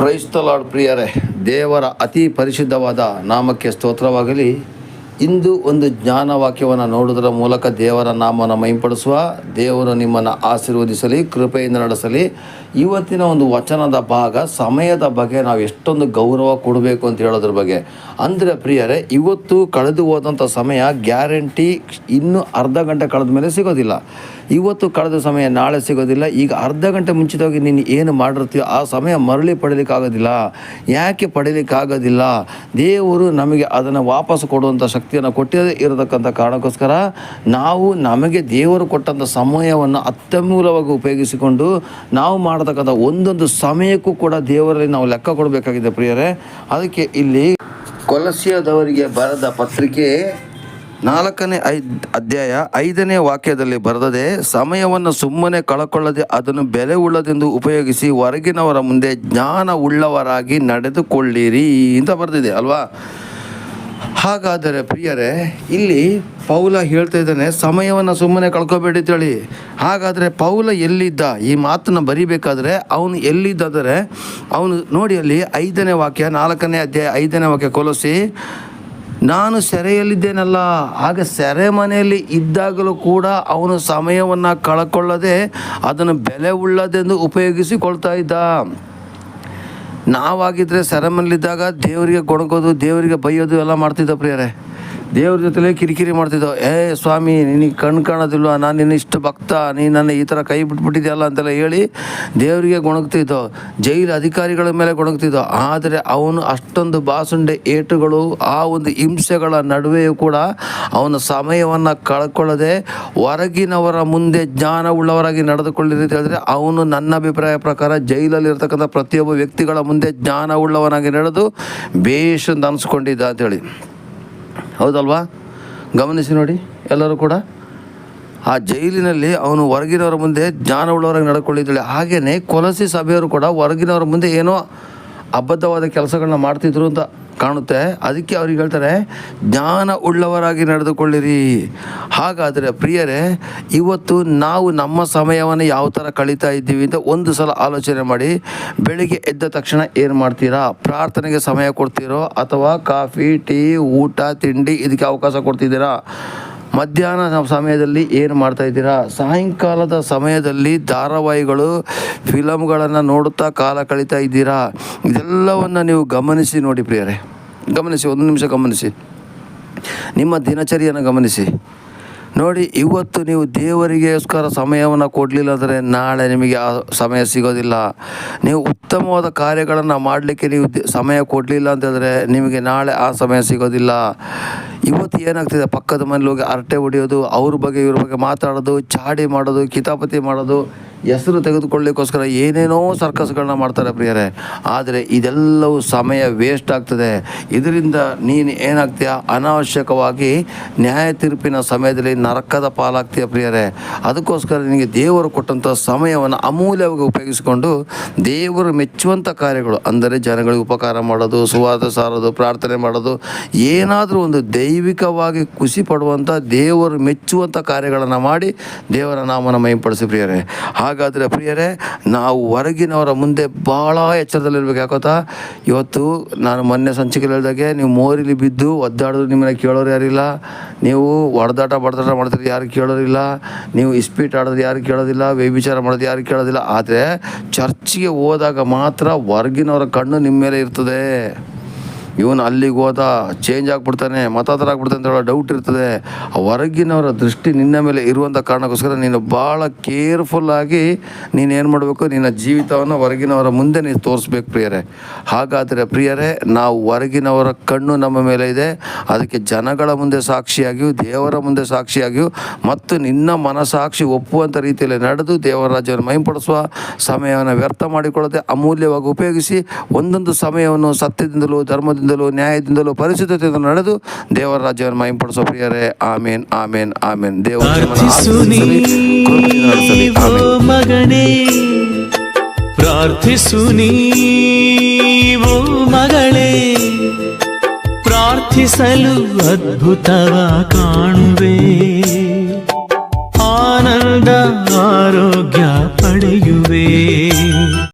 Praise the lord ಪ್ರಿಯರೇ, ದೇವರ ಅತಿ ಪರಿಶುದ್ಧವಾದ ನಾಮಕ್ಕೆ ಸ್ತೋತ್ರವಾಗಲಿ. ಇಂದು ಒಂದು ಜ್ಞಾನ ವಾಕ್ಯವನ್ನು ನೋಡುವುದರ ಮೂಲಕ ದೇವರ ನಾಮವನ್ನು ಮಹಿಂಪಡಿಸುವ ದೇವರು ನಿಮ್ಮನ್ನು ಆಶೀರ್ವದಿಸಲಿ, ಕೃಪೆಯಿಂದ ನಡೆಸಲಿ. ಇವತ್ತಿನ ಒಂದು ವಚನದ ಭಾಗ ಸಮಯದ ಬಗ್ಗೆ ನಾವು ಎಷ್ಟೊಂದು ಗೌರವ ಕೊಡಬೇಕು ಅಂತ ಹೇಳೋದ್ರ ಬಗ್ಗೆ. ಅಂದರೆ ಪ್ರಿಯರೇ, ಇವತ್ತು ಕಳೆದು ಹೋದಂಥ ಸಮಯ ಗ್ಯಾರಂಟಿ ಇನ್ನೂ ಅರ್ಧ ಗಂಟೆ ಕಳೆದ ಮೇಲೆ ಸಿಗೋದಿಲ್ಲ. ಇವತ್ತು ಕಳೆದ ಸಮಯ ನಾಳೆ ಸಿಗೋದಿಲ್ಲ. ಈಗ ಅರ್ಧ ಗಂಟೆ ಮುಂಚಿತವಾಗಿ ನೀನು ಏನು ಮಾಡಿರ್ತೀಯೋ ಆ ಸಮಯ ಮರಳಿ ಪಡೀಲಿಕ್ಕಾಗೋದಿಲ್ಲ. ಯಾಕೆ ಪಡೀಲಿಕ್ಕಾಗೋದಿಲ್ಲ? ದೇವರು ನಮಗೆ ಅದನ್ನು ವಾಪಸ್ ಕೊಡುವಂಥ ಶಕ್ತಿಯನ್ನು ಕೊಟ್ಟೇ ಇರತಕ್ಕಂಥ ಕಾರಣಕ್ಕೋಸ್ಕರ ನಾವು ನಮಗೆ ದೇವರು ಕೊಟ್ಟಂಥ ಸಮಯವನ್ನು ಅತ್ಯಮೂಲವಾಗಿ ಉಪಯೋಗಿಸಿಕೊಂಡು ನಾವು ಮಾಡತಕ್ಕಂಥ ಒಂದೊಂದು ಸಮಯಕ್ಕೂ ಕೂಡ ದೇವರಲ್ಲಿ ನಾವು ಲೆಕ್ಕ ಕೊಡಬೇಕಾಗಿದೆ ಪ್ರಿಯರೇ. ಅದಕ್ಕೆ ಇಲ್ಲಿ ಕೊಲಸ್ಯದವರಿಗೆ ಬರೆದ ಪತ್ರಿಕೆ 4ನೇ ಅಧ್ಯಾಯ 5ನೇ ವಾಕ್ಯದಲ್ಲಿ ಬರೆದದೆ, ಸಮಯವನ್ನು ಸುಮ್ಮನೆ ಕಳಕೊಳ್ಳದೆ ಅದನ್ನು ಬೆಲೆ ಉಳ್ಳದೆಂದು ಉಪಯೋಗಿಸಿ ಹೊರಗಿನವರ ಮುಂದೆ ಜ್ಞಾನ ಉಳ್ಳವರಾಗಿ ನಡೆದುಕೊಳ್ಳಿರಿ ಅಂತ ಬರೆದಿದೆ ಅಲ್ವಾ. ಹಾಗಾದರೆ ಪ್ರಿಯರೇ, ಇಲ್ಲಿ ಪೌಲ ಹೇಳ್ತಾ ಇದ್ದಾನೆ ಸಮಯವನ್ನು ಸುಮ್ಮನೆ ಕಳ್ಕೊಬೇಡಿ ಅಂತೇಳಿ. ಹಾಗಾದರೆ ಪೌಲ ಎಲ್ಲಿದ್ದ? ಈ ಮಾತನ್ನು ಬರಿಬೇಕಾದ್ರೆ ಅವನು ಎಲ್ಲಿದ್ದರೆ ಅವನು ನೋಡಿ, ಅಲ್ಲಿ 5ನೇ ವಾಕ್ಯ 4ನೇ ಅಧ್ಯಾಯ 5ನೇ ವಾಕ್ಯ ಕೊಲಸಿ, ನಾನು ಸೆರೆಯಲ್ಲಿದ್ದೇನಲ್ಲ. ಆಗ ಸೆರೆಮನೆಯಲ್ಲಿ ಇದ್ದಾಗಲೂ ಕೂಡ ಅವನು ಸಮಯವನ್ನು ಕಳ್ಕೊಳ್ಳದೆ ಅದನ್ನು ಬೆಲೆ ಉಳ್ಳದೆಂದು ಉಪಯೋಗಿಸಿಕೊಳ್ತಾ ಇದ್ದ. ನಾವಾಗಿದ್ದರೆ ಸೆರೆಮನೆಯಲ್ಲಿದ್ದಾಗ ದೇವರಿಗೆ ಗೊಣಗೋದು, ದೇವರಿಗೆ ಬೈಯೋದು ಎಲ್ಲ ಮಾಡ್ತಿದ್ದ ಪ್ರಿಯರೇ. ದೇವ್ರ ಜೊತೆಲೇ ಕಿರಿಕಿರಿ ಮಾಡ್ತಿದ್ದೋ. ಸ್ವಾಮಿ, ನಿನಗೆ ಕಣ್ಣು ಕಾಣೋದಿಲ್ವ, ನಾನು ನಿನ್ನ ಇಷ್ಟು ಭಕ್ತ, ನೀನು ನನ್ನ ಈ ಥರ ಕೈ ಬಿಟ್ಬಿಟ್ಟಿದೆಯಲ್ಲ ಅಂತೆಲ್ಲ ಹೇಳಿ ದೇವರಿಗೆ ಗೊಣಗ್ತಿದ್ದೋ. ಜೈಲು ಅಧಿಕಾರಿಗಳ ಮೇಲೆ ಗೊಣಗ್ತಿದ್ದೋ. ಆದರೆ ಅವನು ಅಷ್ಟೊಂದು ಬಾಸುಂಡೆ ಏಟುಗಳು, ಆ ಒಂದು ಹಿಂಸೆಗಳ ನಡುವೆಯೂ ಕೂಡ ಅವನ ಸಮಯವನ್ನು ಕಳ್ಕೊಳ್ಳದೆ ಹೊರಗಿನವರ ಮುಂದೆ ಜ್ಞಾನ ಉಳ್ಳವರಾಗಿ ನಡೆದುಕೊಳ್ಳಿರಿ ಅಂತ ಹೇಳಿದ್ರೆ, ಅವನು ನನ್ನ ಅಭಿಪ್ರಾಯ ಪ್ರಕಾರ ಜೈಲಲ್ಲಿ ಇರ್ತಕ್ಕಂಥ ಪ್ರತಿಯೊಬ್ಬ ವ್ಯಕ್ತಿಗಳ ಮುಂದೆ ಜ್ಞಾನ ಉಳ್ಳವನಾಗಿ ನಡೆದು ಬೇಷ್ ಅಂತ ಅನಿಸ್ಕೊಂಡಿದ್ದ ಅಂಥೇಳಿ. ಹೌದಲ್ವಾ? ಗಮನಿಸಿ ನೋಡಿ ಎಲ್ಲರೂ ಕೂಡ. ಆ ಜೈಲಿನಲ್ಲಿ ಅವನು ಹೊರಗಿನವರ ಮುಂದೆ ಜ್ಞಾನ ಉಳ್ಳವರಾಗಿ ನಡ್ಕೊಳ್ಳಿದ್ದಾಳೆ. ಹಾಗೆಯೇ ಕೊಲಸಿ ಸಭೆಯವರು ಕೂಡ ಹೊರಗಿನವರ ಮುಂದೆ ಏನೋ ಅಬದ್ಧವಾದ ಕೆಲಸಗಳನ್ನ ಮಾಡ್ತಿದ್ರು ಅಂತ ಕಾಣುತ್ತೆ. ಅದಕ್ಕೆ ಅವ್ರಿಗೆ ಹೇಳ್ತಾರೆ ಜ್ಞಾನ ಉಳ್ಳವರಾಗಿ ನಡೆದುಕೊಳ್ಳಿರಿ. ಹಾಗಾದರೆ ಪ್ರಿಯರೇ, ಇವತ್ತು ನಾವು ನಮ್ಮ ಸಮಯವನ್ನು ಯಾವ ಥರ ಕಳೀತಾ ಇದ್ದೀವಿ ಅಂತ ಒಂದು ಸಲ ಆಲೋಚನೆ ಮಾಡಿ. ಬೆಳಿಗ್ಗೆ ಎದ್ದ ತಕ್ಷಣ ಏನು ಮಾಡ್ತೀರಾ? ಪ್ರಾರ್ಥನೆಗೆ ಸಮಯ ಕೊಡ್ತೀರೋ ಅಥವಾ ಕಾಫಿ, ಟೀ, ಊಟ, ತಿಂಡಿ ಇದಕ್ಕೆ ಅವಕಾಶ ಕೊಡ್ತಿದ್ದೀರಾ? ಮಧ್ಯಾಹ್ನ ಸಮಯದಲ್ಲಿ ಏನು ಮಾಡ್ತಾಯಿದ್ದೀರಾ? ಸಾಯಂಕಾಲದ ಸಮಯದಲ್ಲಿ ಧಾರಾವಾಹಿಗಳು, ಫಿಲಮ್ಗಳನ್ನು ನೋಡುತ್ತಾ ಕಾಲ ಕಳೀತಾ ಇದ್ದೀರಾ? ಇದೆಲ್ಲವನ್ನು ನೀವು ಗಮನಿಸಿ ನೋಡಿ ಪ್ರಿಯರೇ. ಗಮನಿಸಿ, ಒಂದು ನಿಮಿಷ ಗಮನಿಸಿ, ನಿಮ್ಮ ದಿನಚರಿಯನ್ನು ಗಮನಿಸಿ ನೋಡಿ. ಇವತ್ತು ನೀವು ದೇವರಿಗೋಸ್ಕರ ಸಮಯವನ್ನು ಕೊಡಲಿಲ್ಲ ಅಂದರೆ ನಾಳೆ ನಿಮಗೆ ಆ ಸಮಯ ಸಿಗೋದಿಲ್ಲ. ನೀವು ಉತ್ತಮವಾದ ಕಾರ್ಯಗಳನ್ನು ಮಾಡಲಿಕ್ಕೆ ನೀವು ಸಮಯ ಕೊಡಲಿಲ್ಲ ಅಂತಂದರೆ ನಿಮಗೆ ನಾಳೆ ಆ ಸಮಯ ಸಿಗೋದಿಲ್ಲ. ಇವತ್ತು ಏನಾಗ್ತಿದೆ, ಪಕ್ಕದ ಮನೇಲಿ ಹೋಗಿ ಹರಟೆ ಹೊಡೆಯೋದು, ಅವ್ರ ಬಗ್ಗೆ ಇವ್ರ ಬಗ್ಗೆ ಮಾತಾಡೋದು, ಚಾಡಿ ಮಾಡೋದು, ಕಿತಾಪತಿ ಮಾಡೋದು, ಹೆಸರು ತೆಗೆದುಕೊಳ್ಳಿಕ್ಕೋಸ್ಕರ ಏನೇನೋ ಸರ್ಕಸ್ಗಳನ್ನ ಮಾಡ್ತಾರೆ ಪ್ರಿಯರೇ. ಆದರೆ ಇದೆಲ್ಲವೂ ಸಮಯ ವೇಸ್ಟ್ ಆಗ್ತದೆ. ಇದರಿಂದ ನೀನು ಏನಾಗ್ತೀಯ? ಅನಾವಶ್ಯಕವಾಗಿ ನ್ಯಾಯ ತೀರ್ಪಿನ ಸಮಯದಲ್ಲಿ ನರಕದ ಪಾಲಾಗ್ತೀಯ ಪ್ರಿಯರೇ. ಅದಕ್ಕೋಸ್ಕರ ನಿನಗೆ ದೇವರು ಕೊಟ್ಟಂಥ ಸಮಯವನ್ನು ಅಮೂಲ್ಯವಾಗಿ ಉಪಯೋಗಿಸಿಕೊಂಡು ದೇವರು ಮೆಚ್ಚುವಂಥ ಕಾರ್ಯಗಳು, ಅಂದರೆ ಜನಗಳಿಗೆ ಉಪಕಾರ ಮಾಡೋದು, ಸುವಾರ್ತೆ ಸಾರೋದು, ಪ್ರಾರ್ಥನೆ ಮಾಡೋದು, ಏನಾದರೂ ಒಂದು ದೈವಿಕವಾಗಿ ಖುಷಿ ಪಡುವಂಥ, ದೇವರು ಮೆಚ್ಚುವಂಥ ಕಾರ್ಯಗಳನ್ನು ಮಾಡಿ ದೇವರ ನಾಮನ ಮಹಿಂಪಡಿಸಿ ಪ್ರಿಯರೇ. ಹಾಗಾದರೆ ಪ್ರಿಯರೇ, ನಾವು ಹೊರಗಿನವರ ಮುಂದೆ ಭಾಳ ಎಚ್ಚರದಲ್ಲಿರ್ಬೇಕು. ಯಾಕೋತ್ತಾ, ಇವತ್ತು ನಾನು ಮೊನ್ನೆ ಸಂಚಿಕೆ ಹೇಳಿದಾಗೆ, ನೀವು ಮೋರಿಲಿ ಬಿದ್ದು ಒದ್ದಾಡಿದ್ರು ನಿಮ್ಮನ್ನ ಕೇಳೋರು ಯಾರಿಲ್ಲ. ನೀವು ಹೊಡೆದಾಟ ಬಡದಾಟ ಮಾಡಿದ್ರೆ ಯಾರು ಕೇಳೋರಿಲ್ಲ. ನೀವು ಇಸ್ಪೀಟ್ ಆಡೋದು ಯಾರು ಕೇಳೋದಿಲ್ಲ. ವ್ಯಭಿಚಾರ ಮಾಡೋದು ಯಾರು ಕೇಳೋದಿಲ್ಲ. ಆದರೆ ಚರ್ಚಿಗೆ ಹೋದಾಗ ಮಾತ್ರ ಹೊರಗಿನವರ ಕಣ್ಣು ನಿಮ್ಮ ಮೇಲೆ ಇರ್ತದೆ. ಇವನು ಅಲ್ಲಿಗೆ ಹೋದ, ಚೇಂಜ್ ಆಗಿಬಿಡ್ತಾನೆ, ಮತಾಂತರ ಆಗ್ಬಿಡ್ತಾನೆ ಅಂತ ಹೇಳೋ ಡೌಟ್ ಇರ್ತದೆ. ಹೊರಗಿನವರ ದೃಷ್ಟಿ ನಿನ್ನ ಮೇಲೆ ಇರುವಂಥ ಕಾರಣಕ್ಕೋಸ್ಕರ ನೀನು ಭಾಳ ಕೇರ್ಫುಲ್ಲಾಗಿ ನೀನೇನು ಮಾಡಬೇಕು, ನಿನ್ನ ಜೀವಿತವನ್ನು ಹೊರಗಿನವರ ಮುಂದೆ ನೀನು ತೋರಿಸ್ಬೇಕು ಪ್ರಿಯರೇ. ಹಾಗಾದರೆ ಪ್ರಿಯರೇ, ನಾವು ಹೊರಗಿನವರ ಕಣ್ಣು ನಮ್ಮ ಮೇಲೆ ಇದೆ. ಅದಕ್ಕೆ ಜನಗಳ ಮುಂದೆ ಸಾಕ್ಷಿಯಾಗಿಯೂ, ದೇವರ ಮುಂದೆ ಸಾಕ್ಷಿಯಾಗಿಯೂ ಮತ್ತು ನಿನ್ನ ಮನಸಾಕ್ಷಿ ಒಪ್ಪುವಂಥ ರೀತಿಯಲ್ಲಿ ನಡೆದು ದೇವರ ರಾಜ್ಯವನ್ನು ಮಹಿಂಪಡಿಸುವ ಸಮಯವನ್ನು ವ್ಯರ್ಥ ಮಾಡಿಕೊಳ್ಳದೆ ಅಮೂಲ್ಯವಾಗಿ ಉಪಯೋಗಿಸಿ ಒಂದೊಂದು ಸಮಯವನ್ನು ಸತ್ಯದಿಂದಲೂ, ಧರ್ಮದಿಂದ, ನ್ಯಾಯದಿಂದಲೂ, ಪರಿಶುದ್ಧತೆಯಿಂದ ನಡೆದು ದೇವರ ರಾಜ್ಯವನ್ನು ಮಹಿಂಪಡಿಸೋ ಪ್ರಿಯರೇ. ಆಮೇನ್, ಆಮೇನ್, ಆಮೇನ್. ಮಗನೇ, ಪ್ರಾರ್ಥಿಸು ನೀವೋ ಮಗಳೇ, ಪ್ರಾರ್ಥಿಸಲು ಅದ್ಭುತವ ಕಾಣುವೆ. ಆನಂದ